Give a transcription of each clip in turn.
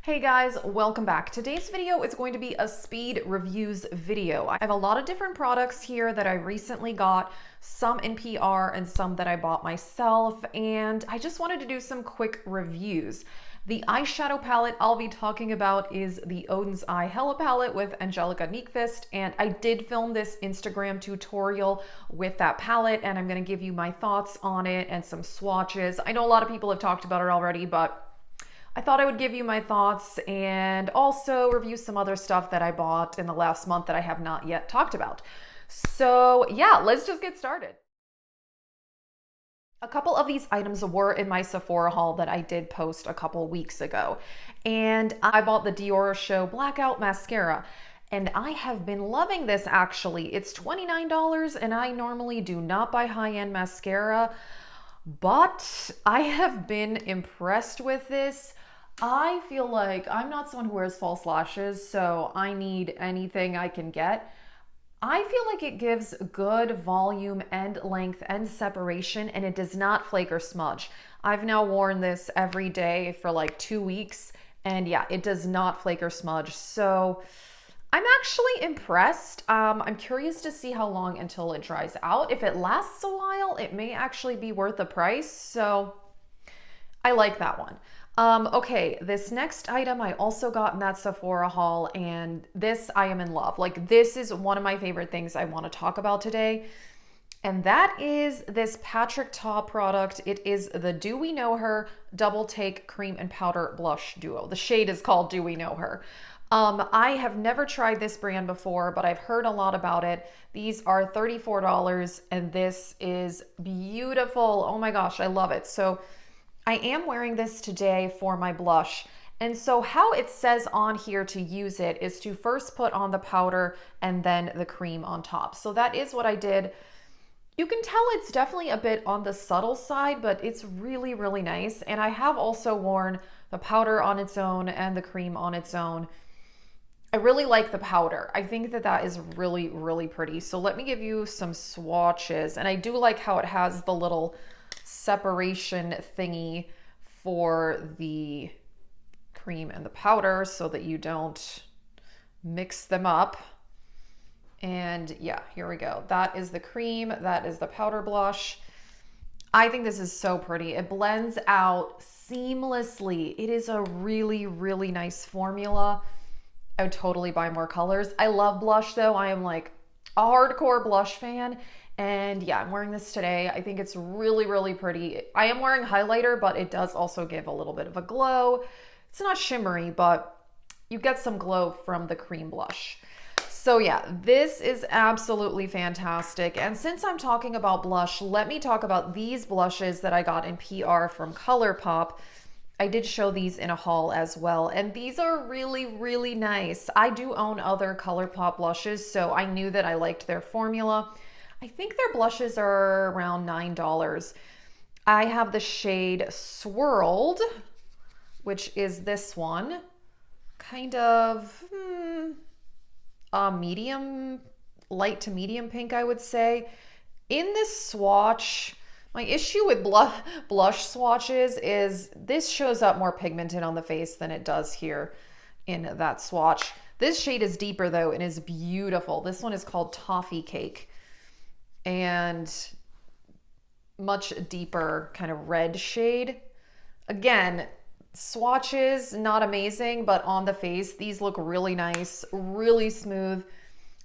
Hey guys, welcome back. Today's video is going to be a speed reviews video. I have a lot of different products here that I recently got, some in PR and some that I bought myself, and I just wanted to do some quick reviews. The eyeshadow palette I'll be talking about is the Odin's Eye Hela palette with Angelica Nyqvist, and I did film this Instagram tutorial with that palette, and I'm going to give you my thoughts on it and some swatches. I know a lot of people have talked about it already, but I thought I would give you my thoughts and also review some other stuff that I bought in the last month that I have not yet talked about. So yeah, let's just get started. A couple of these items were in my Sephora haul that I did post a couple weeks ago. And I bought the Dior Show Blackout Mascara. And I have been loving this actually. It's $29 and I normally do not buy high-end mascara, but I have been impressed with this. I feel like I'm not someone who wears false lashes, so I need anything I can get. I feel like it gives good volume and length and separation, and it does not flake or smudge. I've now worn this every day for like 2 weeks, and yeah, it does not flake or smudge. So I'm actually impressed. I'm curious to see how long until it dries out. If it lasts a while, it may actually be worth the price. So I like that one. Okay, this next item I also got in that Sephora haul, and this I am in love. Like, this is one of my favorite things I want to talk about today. And that is this Practk product. It is the Do We Know Her Double Take Cream and Powder Blush Duo. The shade is called Do We Know Her. I have never tried this brand before, but I've heard a lot about it. These are $34 and this is beautiful. Oh my gosh, I love it. So I am wearing this today for my blush. And so how it says on here to use it is to first put on the powder and then the cream on top. So that is what I did. You can tell it's definitely a bit on the subtle side, but it's really, really nice. And I have also worn the powder on its own and the cream on its own. I really like the powder. I think that that is really, really pretty. So let me give you some swatches. And I do like how it has the little separation thingy for the cream and the powder so that you don't mix them up. And yeah, here we go. That is the cream. That is the powder blush. I think this is so pretty. It blends out seamlessly. It is a really, really nice formula. I would totally buy more colors. I love blush though. I am like a hardcore blush fan. And yeah, I'm wearing this today. I think it's really, really pretty. I am wearing highlighter, but it does also give a little bit of a glow. It's not shimmery, but you get some glow from the cream blush. So yeah, this is absolutely fantastic. And since I'm talking about blush, let me talk about these blushes that I got in PR from ColourPop. I did show these in a haul as well, and these are really, really nice. I do own other ColourPop blushes, so I knew that I liked their formula. I think their blushes are around $9. I have the shade Swirled, which is this one. Kind of a medium, light to medium pink, I would say. In this swatch, my issue with blush swatches is this shows up more pigmented on the face than it does here in that swatch. This shade is deeper though and is beautiful. This one is called Toffee Cake and much deeper kind of red shade. Again, swatches, not amazing, but on the face, these look really nice, really smooth.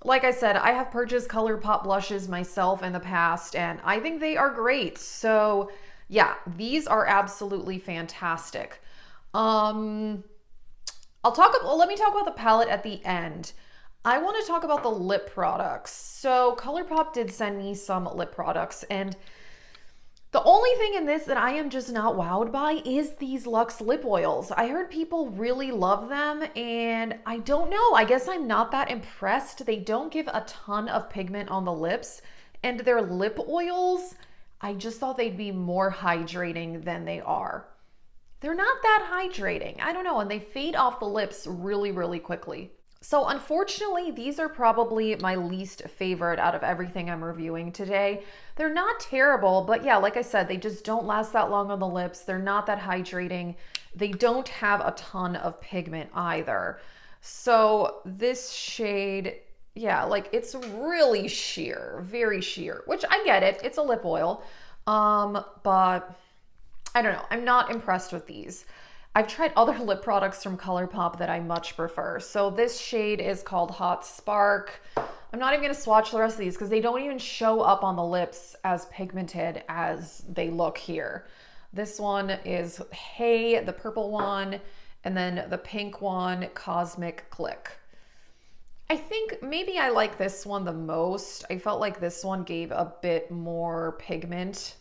Like I said, I have purchased ColourPop blushes myself in the past, and I think they are great. So yeah, these are absolutely fantastic. Let me talk about the palette at the end. I want to talk about the lip products. So ColourPop did send me some lip products, and the only thing in this that I am just not wowed by is these Luxe lip oils. I heard people really love them, and I don't know. I guess I'm not that impressed. They don't give a ton of pigment on the lips, and their lip oils, I just thought they'd be more hydrating than they are. They're not that hydrating. I don't know, and they fade off the lips really, really quickly. So unfortunately, these are probably my least favorite out of everything I'm reviewing today. They're not terrible, but yeah, like I said, they just don't last that long on the lips. They're not that hydrating. They don't have a ton of pigment either. So this shade, yeah, like it's really sheer, very sheer, which I get it. It's a lip oil. But I don't know. I'm not impressed with these. I've tried other lip products from ColourPop that I much prefer. So this shade is called Hot Spark. I'm not even going to swatch the rest of these because they don't even show up on the lips as pigmented as they look here. This one is Hey, the purple one, and then the pink one, Cosmic Click. I think maybe I like this one the most. I felt like this one gave a bit more pigment.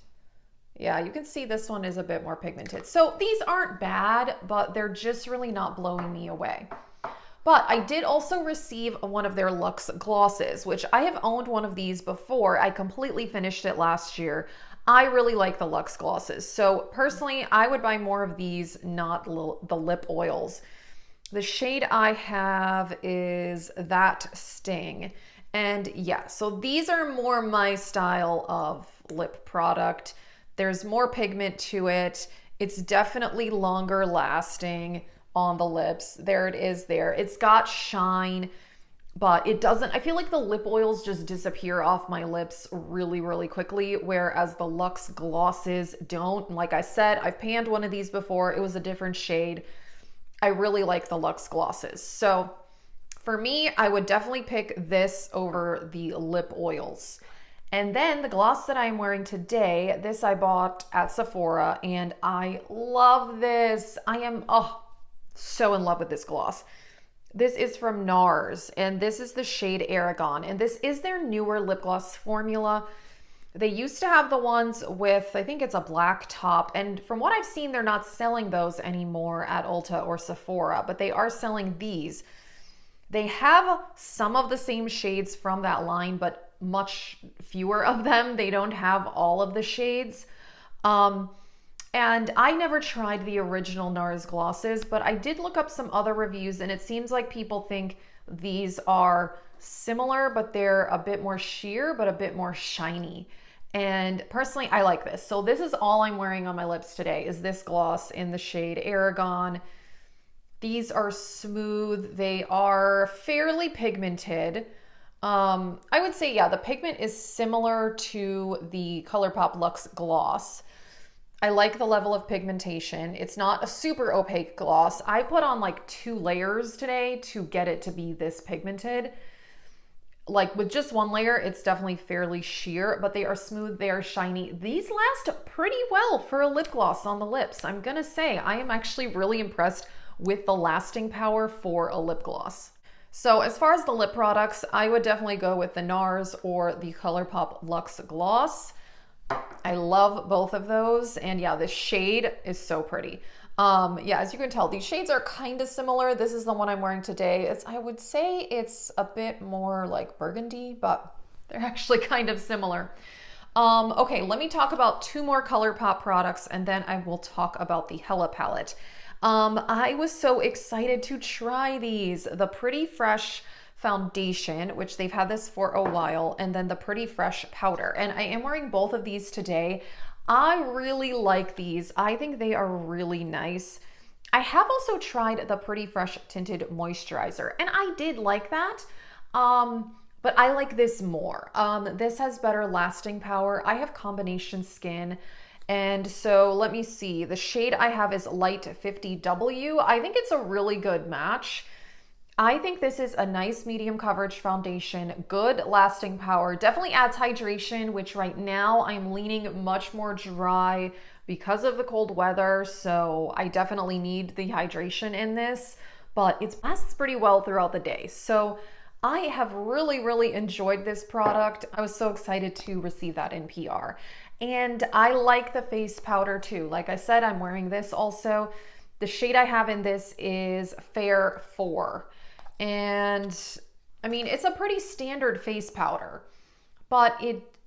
Yeah, you can see this one is a bit more pigmented. So these aren't bad, but they're just really not blowing me away. But I did also receive one of their Luxe glosses, which I have owned one of these before. I completely finished it last year. I really like the Luxe glosses. So personally, I would buy more of these, not the lip oils. The shade I have is That Sting. And yeah, so these are more my style of lip product. There's more pigment to it. It's definitely longer lasting on the lips. There it is there. It's got shine, but it doesn't, I feel like the lip oils just disappear off my lips really, really quickly, whereas the Luxe glosses don't. Like I said, I've panned one of these before. It was a different shade. I really like the Luxe glosses. So for me, I would definitely pick this over the lip oils. And then the gloss that I'm wearing today, this I bought at Sephora, and I love this. I am so in love with this gloss. This is from Nars, and this is the shade Aragon, and this is their newer lip gloss formula. They used to have the ones with, I think it's a black top, and from what I've seen, they're not selling those anymore at Ulta or Sephora, but they are selling these. They have some of the same shades from that line, but much fewer of them. They don't have all of the shades. And I never tried the original Nars glosses, but I did look up some other reviews, and it seems like people think these are similar, but they're a bit more sheer, but a bit more shiny. And personally, I like this. So this is all I'm wearing on my lips today, is this gloss in the shade Aragon. These are smooth. They are fairly pigmented. I would say, yeah, the pigment is similar to the ColourPop Luxe gloss. I like the level of pigmentation. It's not a super opaque gloss. I put on like 2 layers today to get it to be this pigmented. Like with just 1 layer, it's definitely fairly sheer, but they are smooth, they are shiny. These last pretty well for a lip gloss on the lips. I'm gonna say I am actually really impressed with the lasting power for a lip gloss. So as far as the lip products, I would definitely go with the Nars or the ColourPop Luxe Gloss. I love both of those. And yeah, this shade is so pretty. Yeah, as you can tell, these shades are kind of similar. This is the one I'm wearing today. I would say it's a bit more like burgundy, but they're actually kind of similar. Okay, let me talk about 2 more ColourPop products, and then I will talk about the Hela palette. I was so excited to try these. The Pretty Fresh foundation, which they've had this for a while, and then the Pretty Fresh powder. And I am wearing both of these today. I really like these. I think they are really nice. I have also tried the Pretty Fresh tinted moisturizer, and I did like that. But I like this more. This has better lasting power. I have combination skin. And so let me see, the shade I have is Light 50W. I think it's a really good match. I think this is a nice medium coverage foundation, good lasting power, definitely adds hydration, which right now I'm leaning much more dry because of the cold weather. So I definitely need the hydration in this, but it lasts pretty well throughout the day. So I have really, really enjoyed this product. I was so excited to receive that in PR. And I like the face powder too. Like I said, I'm wearing this also. The shade I have in this is Fair 4. And I mean, it's a pretty standard face powder, but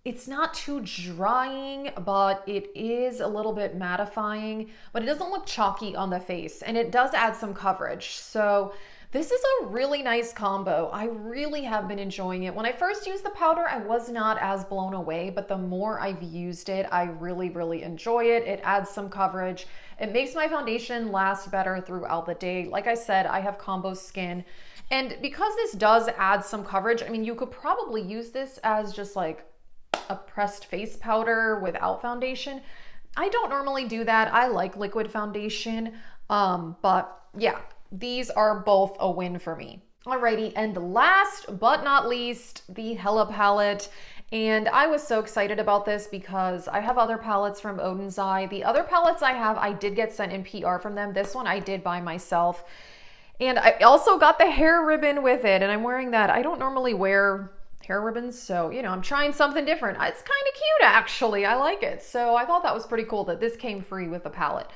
it's not too drying, but it is a little bit mattifying, but it doesn't look chalky on the face, and it does add some coverage. So This is a really nice combo. I really have been enjoying it. When I first used the powder, I was not as blown away, but the more I've used it, I really, really enjoy it. It adds some coverage. It makes my foundation last better throughout the day. Like I said, I have combo skin. And because this does add some coverage, I mean, you could probably use this as just like a pressed face powder without foundation. I don't normally do that. I like liquid foundation, but yeah. These are both a win for me. Alrighty, and last but not least, the Hela palette. And I was so excited about this because I have other palettes from Odin's Eye. The other palettes I have, I did get sent in PR from them. This one I did buy myself. And I also got the hair ribbon with it, and I'm wearing that. I don't normally wear hair ribbons, so, you know, I'm trying something different. It's kind of cute, actually. I like it. So I thought that was pretty cool that this came free with the palette.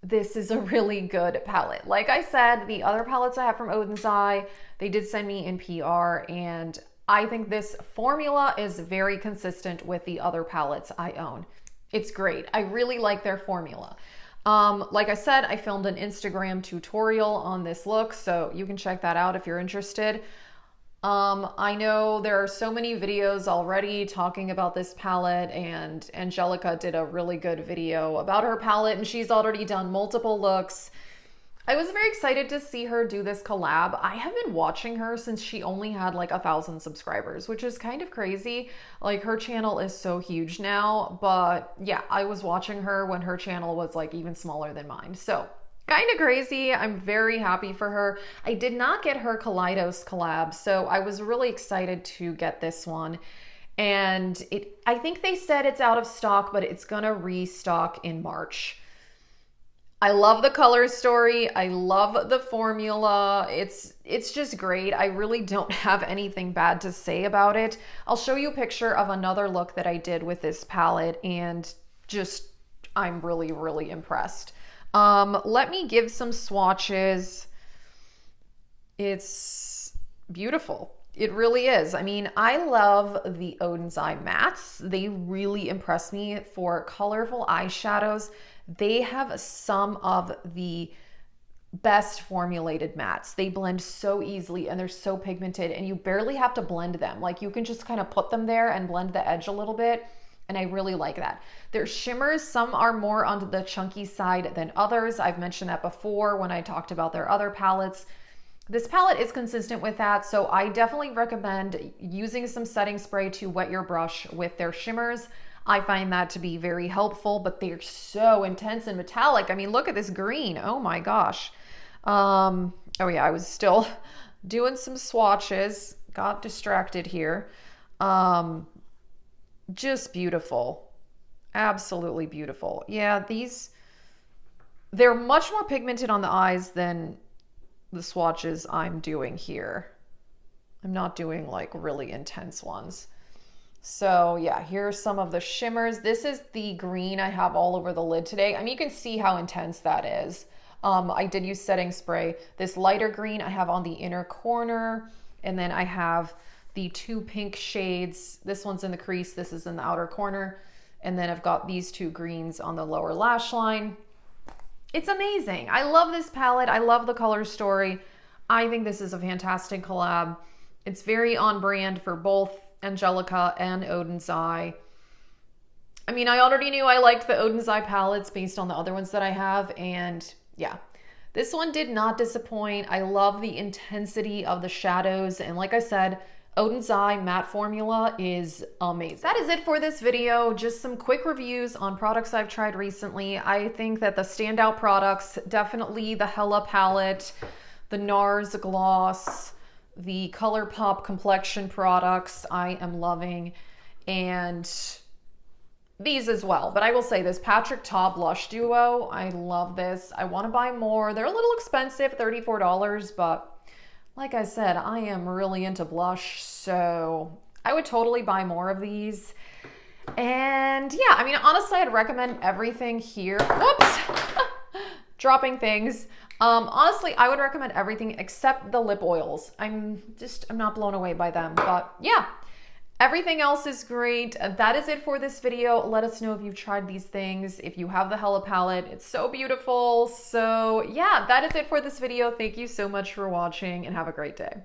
This is a really good palette. Like I said, the other palettes I have from Odin's Eye, they did send me in PR, and I think this formula is very consistent with the other palettes I own. It's great. I really like their formula. Like I said, I filmed an Instagram tutorial on this look, so you can check that out if you're interested. I know there are so many videos already talking about this palette, and Angelica did a really good video about her palette, and she's already done multiple looks. I was very excited to see her do this collab. I have been watching her since she only had like 1,000 subscribers, which is kind of crazy. Like, her channel is so huge now, but yeah, I was watching her when her channel was like even smaller than mine. So kind of crazy. I'm very happy for her. I did not get her Kaleidos collab, so I was really excited to get this one. And I think they said it's out of stock, but it's gonna restock in March. I love the color story. I love the formula. It's just great. I really don't have anything bad to say about it. I'll show you a picture of another look that I did with this palette, and just, I'm really, really impressed. Let me give some swatches. It's beautiful. It really is. I mean, I love the Odin's Eye mattes. They really impress me for colorful eyeshadows. They have some of the best formulated mattes. They blend so easily, and they're so pigmented, and you barely have to blend them. Like, you can just kind of put them there and blend the edge a little bit. And I really like that. Their shimmers, some are more on the chunky side than others. I've mentioned that before when I talked about their other palettes. This palette is consistent with that, so I definitely recommend using some setting spray to wet your brush with their shimmers. I find that to be very helpful, but they're so intense and metallic. I mean, look at this green. Oh my gosh. Oh yeah, I was still doing some swatches. Got distracted here. Just beautiful. Absolutely beautiful. Yeah, they're much more pigmented on the eyes than the swatches I'm doing here. I'm not doing like really intense ones. So yeah, here's some of the shimmers. This is the green I have all over the lid today. I mean, you can see how intense that is. I did use setting spray. This lighter green I have on the inner corner, and then I have the two pink shades. This one's in the crease, this is in the outer corner. And then I've got these two greens on the lower lash line. It's amazing. I love this palette. I love the color story. I think this is a fantastic collab. It's very on brand for both Angelica and Odin's Eye. I mean, I already knew I liked the Odin's Eye palettes based on the other ones that I have. And yeah, this one did not disappoint. I love the intensity of the shadows. And like I said, Odin's Eye matte formula is amazing. That is it for this video. Just some quick reviews on products I've tried recently. I think that the standout products, definitely the Hela palette, the Nars gloss, the ColourPop complexion products I am loving, and these as well. But I will say this Practk blush duo, I love this. I want to buy more. They're a little expensive, $34, but like I said, I am really into blush, so I would totally buy more of these. And yeah, I mean, honestly, I'd recommend everything here. Whoops, dropping things. Honestly, I would recommend everything except the lip oils. I'm not blown away by them, but yeah. Everything else is great. That is it for this video. Let us know if you've tried these things. If you have the Hela palette, it's so beautiful. So yeah, that is it for this video. Thank you so much for watching and have a great day.